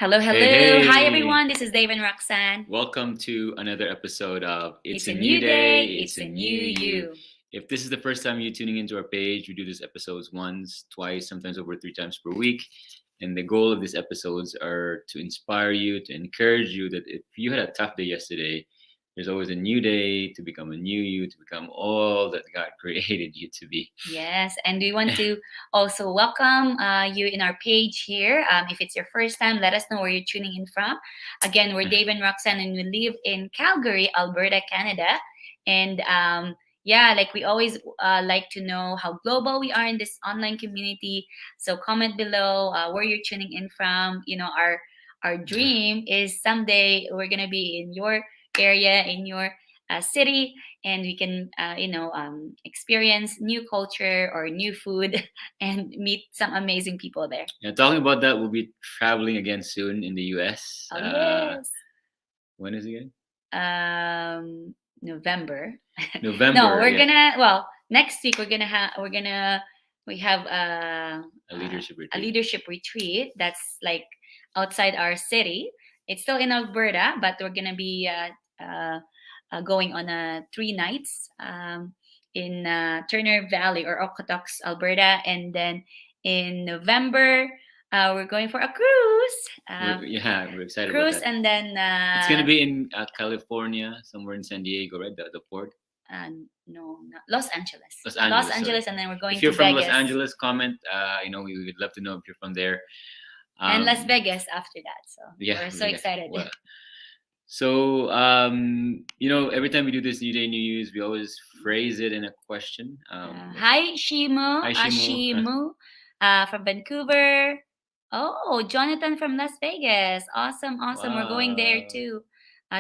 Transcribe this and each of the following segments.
Hello, Hey, hello. Hi, hey! everyone. This is Dave and Roxanne. Welcome to another episode of It's It's a a New new day. Day, It's It's a a New new You. you. If this is the first time you tuning into our page, we do these episodes once, twice, sometimes over 3 times per week. And the goal of these episodes are to inspire you, to encourage you that if you had a tough day yesterday, there's always a new day to become a new you, to become all that God created you to be. Yes, and we want to also welcome you in our page here. If it's your first time, let us know where you're tuning in from. Again, we're Dave and Roxanne, and we live in Calgary, Alberta, Canada. And yeah, like we always like to know how global we are in this online community. So comment below where you're tuning in from. Our dream is someday we're gonna be in your area, in your city, and we can experience new culture or new food and meet some amazing people there. And talking about that, we'll be traveling again soon in the US. Oh yes. When is it again? November. No, November, we're yeah. gonna, well, next week we have A leadership a retreat. leadership retreat that's like outside our city. It's still in Alberta, but we're gonna be going on 3 nights in Turner Valley or Okotoks, Alberta, and then in November we're going for a cruise. We're excited about Cruise, that. and then It's gonna be in California, somewhere in San Diego, right? The port. uh, no, not Los Angeles. Los Los Angeles, sorry. Angeles, and then we're going If you're to from Los Vegas Angeles, comment. We would love to know if you're from there. and Las Um, Vegas after that. So yeah, we're so yeah. excited. Well, so every time we do this New Day, New Use, we always phrase it in a question. Hi, Shimu. Hi, Shimo. Shimu from Vancouver. Oh, Jonathan from Las Vegas. Awesome, awesome. We're going there Wow. too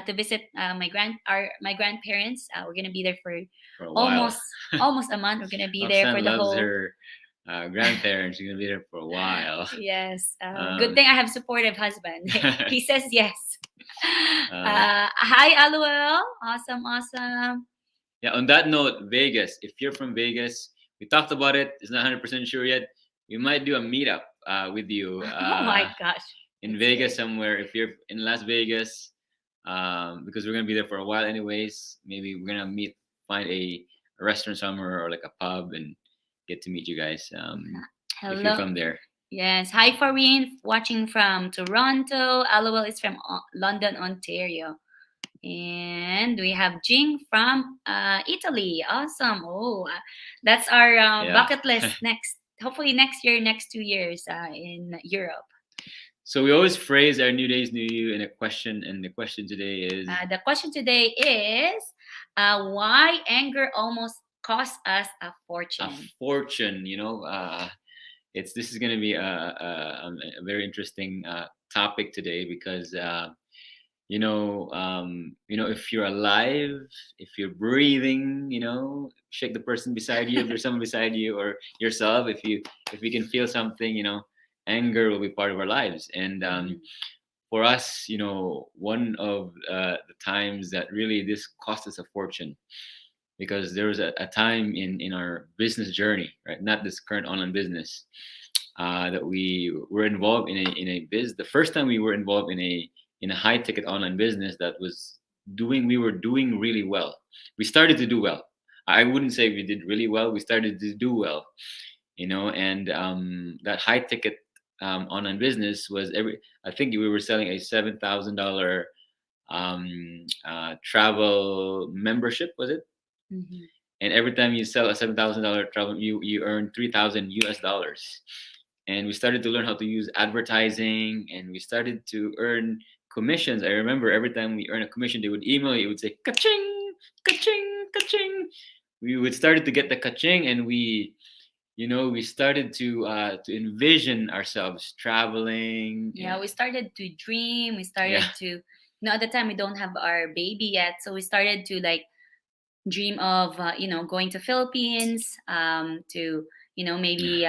to visit my grandparents. We're gonna be there for For a while. almost almost a month. We're gonna be there for Roxanne the loves whole. her grandparents. She's gonna be there for a while. Yes. Good Um, thing I have supportive husband. He says yes. uh, Hi, Aluel. Awesome, awesome. yeah. On that note, Vegas. If you're from Vegas, we talked about it. It's not 100% sure yet. We might do a meetup with you Oh my gosh. in That's Vegas great. somewhere. If you're in Las Vegas, because we're gonna be there for a while anyways. Maybe we're gonna find a restaurant somewhere or like a pub and get to meet you guys. If you're Hello. from there. Yes. Hi, Farin, watching from Toronto. Aluel is from London, Ontario. And we have Jing from Italy. Awesome. Oh, that's our Yeah. bucket list next. Hopefully next year, next 2 years in Europe. So we always phrase our new days, new you in a question, and the question today is The question today is why anger almost cost us a a fortune. fortune. This is going to be a very interesting topic today because if you're alive, if you're breathing, shake the person beside you if there's someone beside you or yourself. If we can feel something, anger will be part of our lives. And for us, one of the times that really this cost us a fortune because there was a time in our business journey, right? Not this current online business, that we were involved in a biz. The first time we were involved in a high ticket online business that we were doing really well. We started to do well. I wouldn't say we did really well. We started to do well, and that high ticket online business was I think we were selling a $7,000 travel membership, was it? Mhm. And every time you sell a $7,000 travel, you earn 3,000 US dollars. And we started to learn how to use advertising, and we started to earn commissions. I remember every time we earn a commission, they would email you. It would say ka-ching, ka-ching, ka-ching. We would started to get the ka-ching, and we started to envision ourselves traveling. Yeah, we started to dream. We Yeah, started to, at the time we don't have our baby yet, so we started to like dream of going to Philippines, to maybe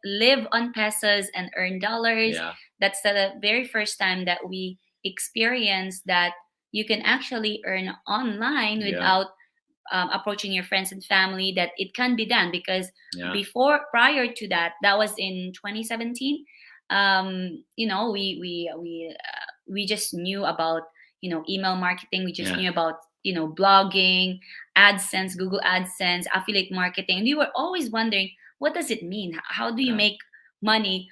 live on pesos and earn dollars. yeah, That's the very first time that we experienced that you can actually earn online yeah, without approaching your friends and family, that it can be done because yeah. before prior to that, that was in 2017. we just knew about email marketing. We just Yeah. knew about blogging, AdSense, Google AdSense, affiliate marketing. We were always wondering, what does it mean? How do you Yeah. make money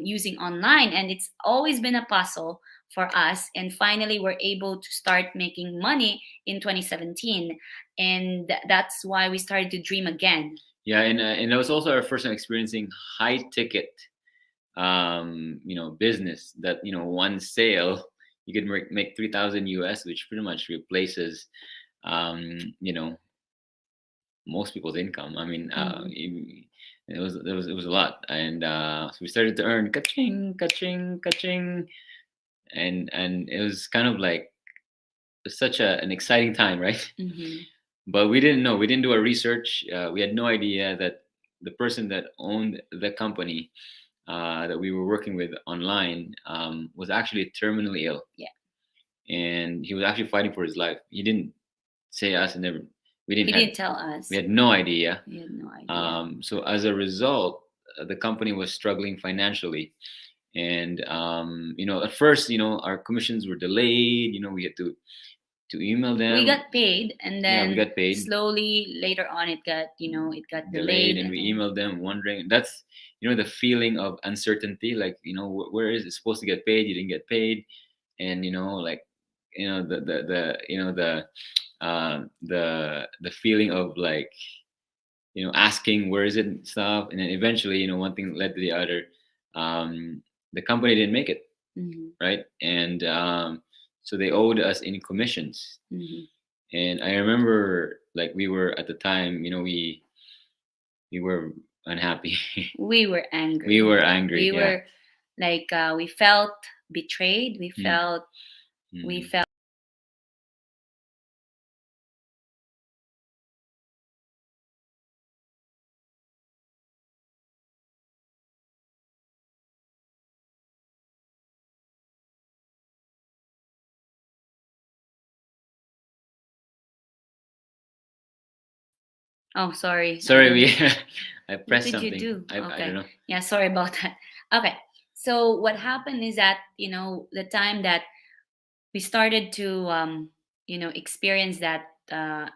using online? And it's always been a puzzle for us. And finally, we're able to start making money in 2017, and that's why we started to dream again. Yeah, and it was also our first time experiencing high ticket, business that one sale you could make 3,000 US, which pretty much replaces, um, you know, most people's income. I mean, Mhm. it was a lot, and so we started to earn ka-ching, ka-ching, ka-ching, and it was kind of like such an exciting time, right? Mhm. But we didn't know. We didn't do our research. We had no idea that the person that owned the company that we were working with online was actually terminally ill. Yeah. And he was actually fighting for his life. He didn't say us, and never. We didn't He have. didn't tell us. We had no idea. We had no idea. So as a result, the company was struggling financially, and at first, our commissions were delayed. We had to email them. We got paid, and Yeah, then we got paid. slowly later on it got Delayed, delayed, and we emailed them wondering. That's the feeling of uncertainty. Like, where is it supposed to get paid? You didn't get paid, and like the feeling of like asking where is it and stuff, and then eventually one thing led to the other. The company didn't make it, Mhm. right, and so they owed us in commissions. Mhm. And I remember, like, we were at the time, we were unhappy. We were angry. We were angry. We Yeah. were like, we felt betrayed. We Mm. felt we Mm. felt Oh, sorry. Sorry, I What pressed did you something. do? I Okay. don't know. Yeah, sorry about that. Okay. So what happened is that, the time that we started to experience that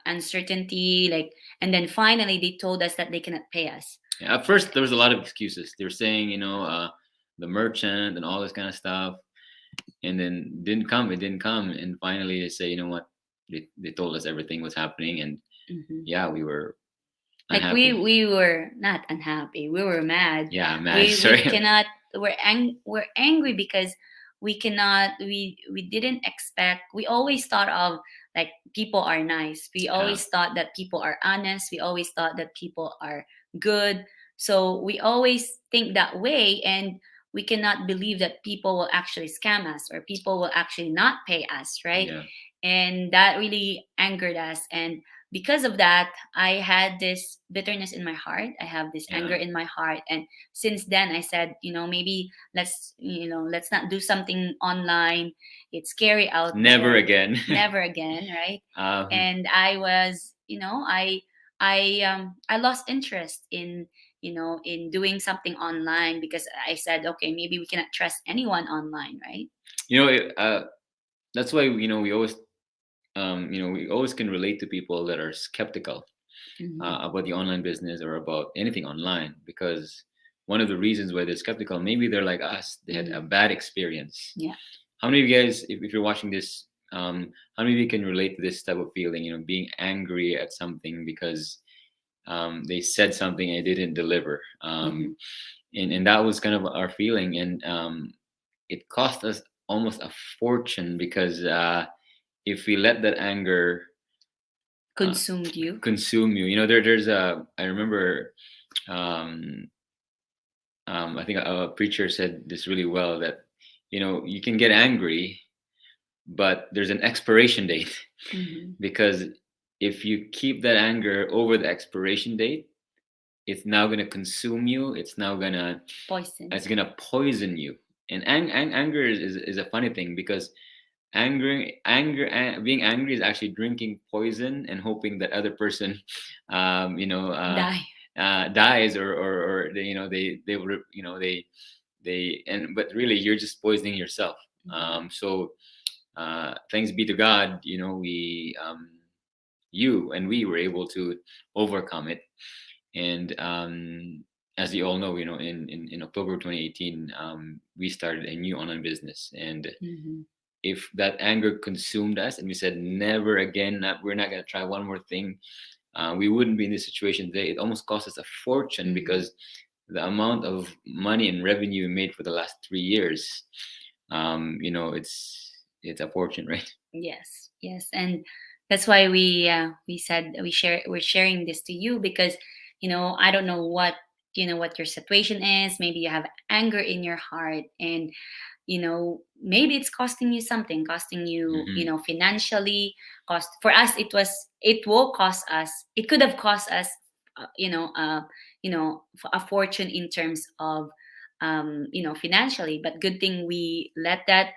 uncertainty, like, and then finally they told us that they cannot pay us. Yeah, at first, there was a lot of excuses. They were saying, the merchant and all this kind of stuff, and then didn't come. It didn't come, and finally they say, you know what? They told us everything was happening, and Mhm. yeah, we were Like, unhappy. we were not unhappy. We were mad. Yeah, mad. We Sorry. cannot. We're angry because we cannot. We didn't expect. We always thought of, like, people are nice. We always thought that people are honest. We always thought that people are good. So we always think that way, and we cannot believe that people will actually scam us, or people will actually not pay us, right? Yeah. And that really angered us. And because of that, I had this bitterness in my heart. I have this Yeah. anger in my heart. And since then I said, maybe let's not do something online. It's scary out Never there. again. Never again, right? Um, And I was, I lost interest in doing something online, because I said, okay, maybe we cannot trust anyone online, right? that's why we always can relate to people that are skeptical Mhm. about the online business or about anything online, because one of the reasons why they're skeptical, maybe they're like us, they had a bad experience. Yeah. How many of you guys, if you're watching this, how many of you can relate to this type of feeling, being angry at something because they said something and it didn't deliver? Mhm. And that was kind of our feeling, and it cost us almost a fortune, because if we let that anger Consumed you. consume you, there's a, I remember, um, I think a preacher said this really well, that you can get angry, but there's an expiration date. Mhm. Because if you keep that anger over the expiration date, it's now going to consume you. It's now going to Poison. it's going to poison you. And anger is a funny thing, because being angry is actually drinking poison and hoping that other person Die. dies, or they they will, but really you're just poisoning yourself. So thanks be to God, you and we were able to overcome it. And as you all know, in October 2018, we started a new online business. And Mhm. if that anger consumed us and we said never again, we're not going to try one more thing, we wouldn't be in this situation today. It almost cost us a fortune, Mhm. because the amount of money and revenue we made for the last 3 years, it's a fortune, right? Yes, yes, and that's why we said we're sharing this to you, because I don't know what your situation is. Maybe you have anger in your heart, and maybe it's costing you something, costing you Mhm. financially. Cost for us, it will cost us. It could have cost us a fortune in terms of financially, but good thing we let that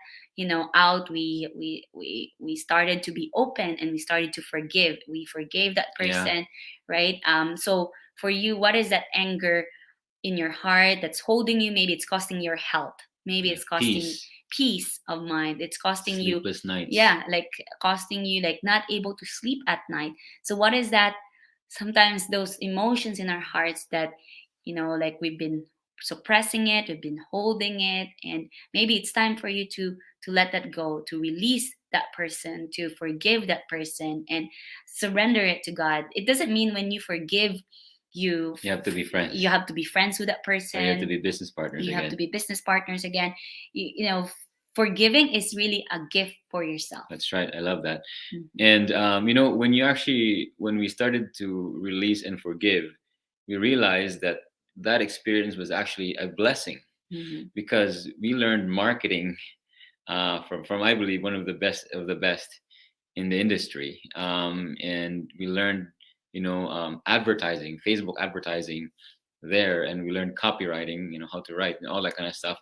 out. We started to be open, and we started to forgive. We forgave that Yeah. person, right? So for you, what is that anger in your heart that's holding you? Maybe it's costing your health, maybe Yeah. it's costing Peace. peace of mind, it's costing you, Sleepless nights. yeah, like costing you like not able to sleep at night. So what is that? Sometimes those emotions in our hearts that like we've been suppressing it, we've been holding it, and maybe it's time for you to let that go, to release that person, to forgive that person, and surrender it to God. It doesn't mean when you forgive, You have to be friends. you have to be friends with that Or you have to person, be business partners you have to again. be business partners again. Forgiving is really a gift for yourself. That's right. I love that. Mhm. And when we started to release and forgive, we realized that that experience was actually a blessing, Mhm. because we learned marketing from I believe one of the best in the industry. And we learned advertising, Facebook advertising there, and we learned copywriting, how to write and all that kind of stuff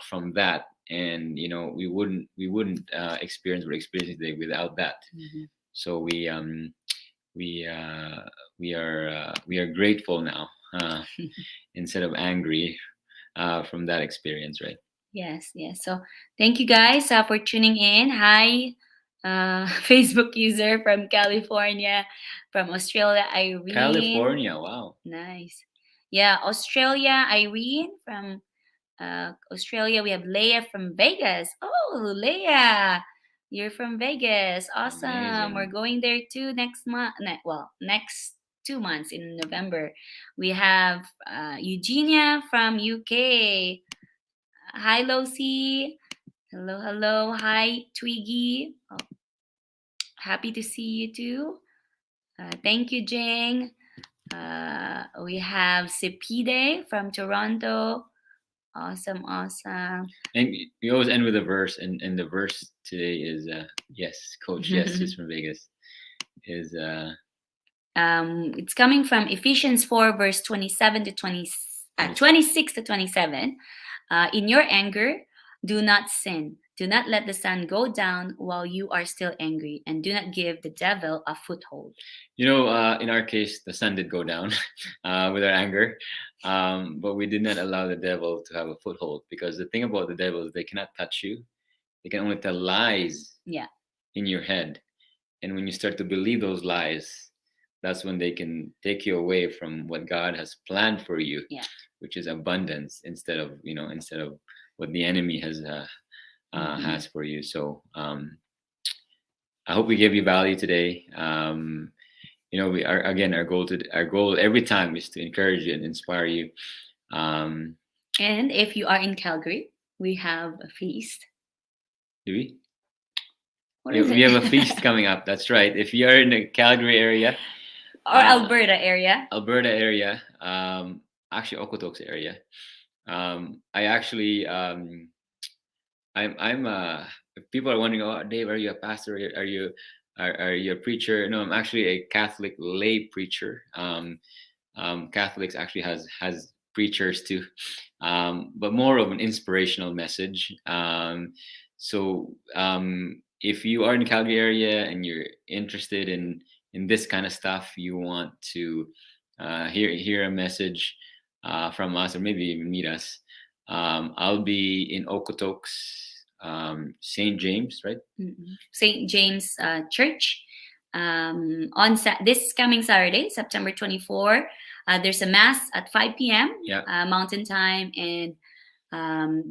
from that. And we wouldn't experience what we're experiencing today without that. Mhm. So we are grateful now, instead of angry, from that experience, right? Yes, yes. So thank you guys for tuning in. Hi, Facebook user from California, from Australia, Irene. California, wow. Nice. Yeah, Australia, Irene from Australia. We have Leah from Vegas. Oh, Leah, you're from Vegas. Awesome. We're Amazing. going there too next month. Well, next 2 months in November. We have Eugenia from UK. Hi, Losi. Hello, hello. Hi, Twiggy. Oh, happy to see you too. Thank you, Jing. We have Sepide from Toronto. Awesome, awesome. And we always end with a verse, and the verse today is yes, Coach. Yes, he's from Vegas. Is It's coming from Ephesians 4, verse 27 to 26 to 27. In your anger, do not sin. Do not let the sun go down while you are still angry, and do not give the devil a foothold. in our case, the sun did go down with our anger, but we did not allow the devil to have a foothold, because the thing about the devil is they cannot touch you. They can only tell lies Yeah. in your head, and when you start to believe those lies, that's when they can take you away from what God has planned for you, Yeah. which is abundance, instead of what the enemy has for you. So I hope we gave you value today. We are, again, our goal every time is to encourage you and inspire you. um And if you are in Calgary, we have a feast. do we What Yeah, is we it? have a feast coming up. That's right. If you're in the Calgary area, Or Alberta area. Alberta area, actually Okotoks area, I actually I'm if people are wondering, oh, Dave, are you a pastor? Are you a preacher? No, I'm actually a Catholic lay preacher. Catholics actually has preachers too, but more of an inspirational message. So if you are in the Calgary area and you're interested in this kind of stuff, you want to hear a message from us, or maybe even meet us. I'll be in Okotoks, St. James, right? St. James Church. On this coming Saturday, September 24, there's a mass at 5 p.m. Yeah. Mountain Time, and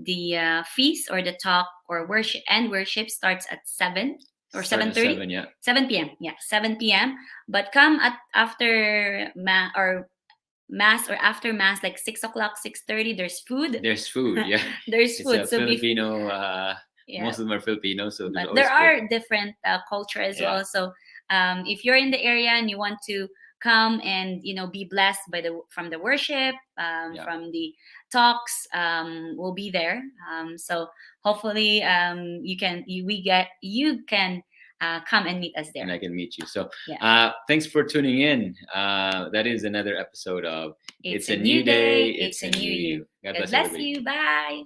the feast or the talk or worship starts at 7 or 7:30. 7, yeah. 7 p.m. Yeah, 7 p.m. But come at after mass or after mass, like 6 o'clock, 6:30. There's food. There's food, yeah. There's It's food. a So Filipino. yeah. Most of them are Filipino, so there's But always there food. are different culture as Yeah. well. So if you're in the area and you want to come and be blessed from the worship, Yeah. from the talks, we'll be there. So hopefully you can come and meet us there. And I can meet you. So Yeah. thanks for tuning in. That is another episode of It's a new day, it's a new you. God God bless bless everybody. you. Bye.